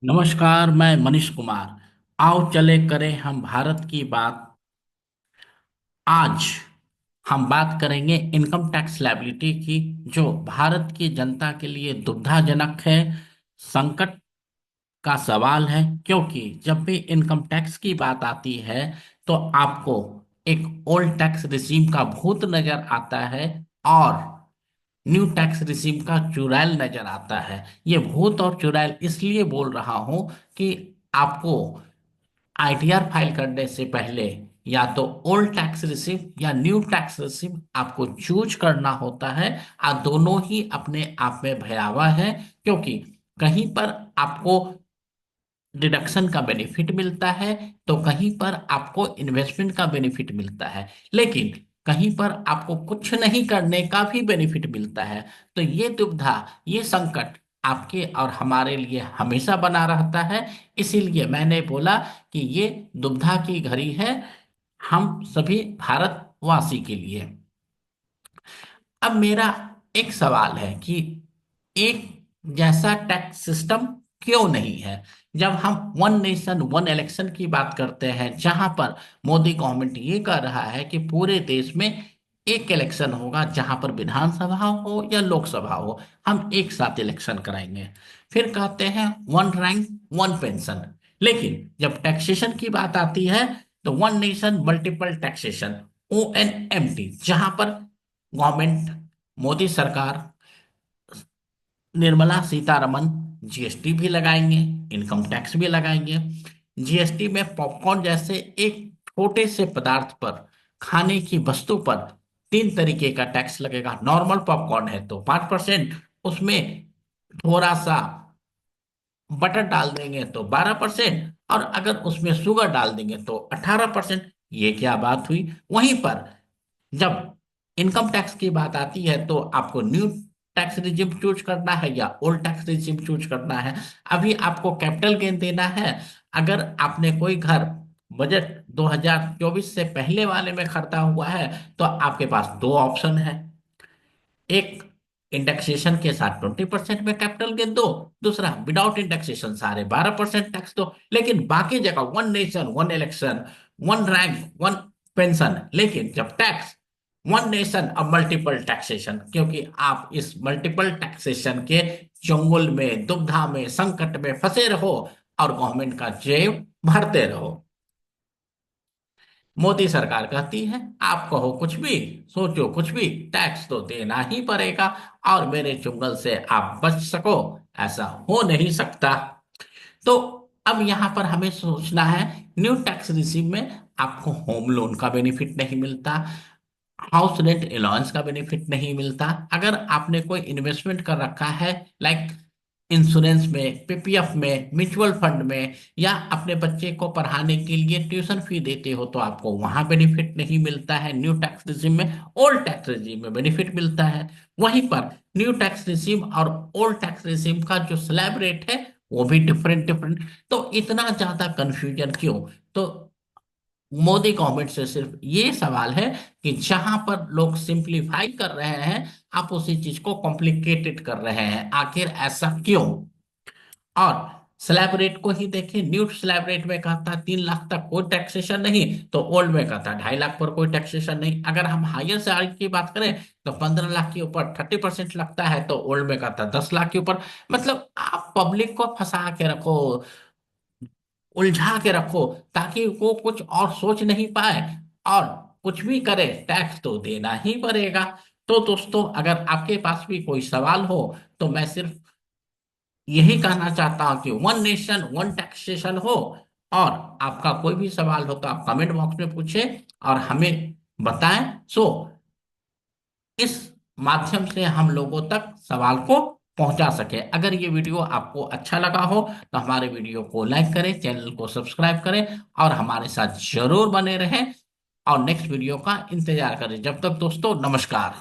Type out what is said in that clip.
नमस्कार। मैं मनीष कुमार। आओ चले करें हम भारत की बात। आज हम बात करेंगे इनकम टैक्स लायबिलिटी की, जो भारत की जनता के लिए दुविधाजनक है, संकट का सवाल है। क्योंकि जब भी इनकम टैक्स की बात आती है तो आपको एक ओल्ड टैक्स रिजीम का भूत नजर आता है और न्यू टैक्स रिजीम का चुड़ैल नजर आता है। ये भूत और चुड़ैल इसलिए बोल रहा हूं कि आपको आईटीआर फाइल करने से पहले या तो ओल्ड टैक्स रिसीव या न्यू टैक्स रिसीव आपको चूज करना होता है। और दोनों ही अपने आप में भयावह है, क्योंकि कहीं पर आपको डिडक्शन का बेनिफिट मिलता है तो कहीं पर आपको इन्वेस्टमेंट का बेनिफिट मिलता है, लेकिन कहीं पर आपको कुछ नहीं करने का भी बेनिफिट मिलता है। तो ये दुविधा, ये संकट आपके और हमारे लिए हमेशा बना रहता है। इसीलिए मैंने बोला कि ये दुविधा की घड़ी है हम सभी भारतवासी के लिए। अब मेरा एक सवाल है कि एक जैसा टैक्स सिस्टम क्यों नहीं है। जब हम वन नेशन वन इलेक्शन की बात करते हैं, जहां पर मोदी गवर्नमेंट ये कह रहा है कि पूरे देश में एक इलेक्शन होगा, जहां पर विधानसभा हो या लोकसभा हो, हम एक साथ इलेक्शन कराएंगे। फिर कहते हैं वन रैंक वन पेंशन। लेकिन जब टैक्सेशन की बात आती है तो one nation multiple taxation, ONMT, जहां पर गवर्नमेंट, मोदी सरकार, निर्मला सीतारमन जीएसटी भी लगाएंगे, इनकम टैक्स भी लगाएंगे। जीएसटी में पॉपकॉर्न जैसे एक छोटे से पदार्थ पर, खाने की वस्तु पर 3 तरीके का टैक्स लगेगा। नॉर्मल पॉपकॉर्न है तो 5%, उसमें थोड़ा सा बटर डाल देंगे तो 12%, और अगर उसमें शुगर डाल देंगे तो 18%। ये क्या बात हुई। वहीं पर जब इनकम टैक्स की बात आती है तो आपको न्यू टैक्स रिजिम चूज करना है या ओल्ड टैक्स रिजिम चूज करना है। अभी आपको कैपिटल गेन देना है। अगर आपने कोई घर बजट 2024 से पहले वाले में खरीदा हुआ है तो आपके पास दो ऑप्शन है। एक, इंडेक्सेशन के साथ 20% में कैपिटल गेन दो। दूसरा, विदाउट इंडेक्सेशन सारे 12% टैक्स दो। लेकिन बाकी जगह one nation one election, one rank one pension. लेकिन जब टैक्स वन नेशन अब मल्टीपल टैक्सेशन, क्योंकि आप इस मल्टीपल टैक्सेशन के चंगुल में, दुविधा में, संकट में फंसे रहो और गवर्नमेंट का जेब भरते रहो। मोदी सरकार कहती है आप कहो कुछ भी, सोचो कुछ भी, टैक्स तो देना ही पड़ेगा और मेरे चुंगल से आप बच सको, ऐसा हो नहीं सकता। तो अब यहां पर हमें सोचना है, न्यू टैक्स रिजीम में आपको होम लोन का बेनिफिट नहीं मिलता, हाउस रेंट अलाउंस का बेनिफिट नहीं मिलता। अगर आपने कोई इन्वेस्टमेंट कर रखा है, लाइक इंश्योरेंस में, पीपीएफ में, म्यूचुअल फंड में, या अपने बच्चे को पढ़ाने के लिए ट्यूशन फी देते हो, तो आपको वहां बेनिफिट नहीं मिलता है न्यू टैक्स रिजीम में। ओल्ड टैक्स रिजीम में बेनिफिट मिलता है। वहीं पर न्यू टैक्स रिजीम और ओल्ड टैक्स रिजीम का जो स्लैब रेट है वो भी डिफरेंट डिफरेंट। तो इतना ज्यादा कंफ्यूजन क्यों। तो मोदी गवर्नमेंट से सिर्फ ये सवाल है कि जहां पर लोग सिंप्लीफाई कर रहे हैं, आप उसी चीज को कॉम्प्लिकेटेड कर रहे हैं। आखिर ऐसा क्यों। और स्लैब रेट को ही देखिए, न्यू स्लैब रेट में कहता 3 लाख तक कोई टैक्सेशन नहीं, तो ओल्ड में कहता 2.5 लाख पर कोई टैक्सेशन नहीं। अगर हम हायर सैलरी की बात करें तो 15 लाख के ऊपर 30% लगता है, तो ओल्ड में कहता 10 लाख के ऊपर। मतलब आप पब्लिक को फंसा के रखो, उलझा के रखो, ताकि वो कुछ और सोच नहीं पाए, और कुछ भी करे टैक्स तो देना ही पड़ेगा। तो दोस्तों, अगर आपके पास भी कोई सवाल हो तो मैं सिर्फ यही कहना चाहता हूं कि वन नेशन वन टैक्सेशन हो। और आपका कोई भी सवाल हो तो आप कमेंट बॉक्स में पूछें और हमें बताएं। सो इस माध्यम से हम लोगों तक सवाल को पहुंचा सके। अगर ये वीडियो आपको अच्छा लगा हो तो हमारे वीडियो को लाइक करें, चैनल को सब्सक्राइब करें और हमारे साथ जरूर बने रहें। और नेक्स्ट वीडियो का इंतजार करें। जब तक दोस्तों, नमस्कार।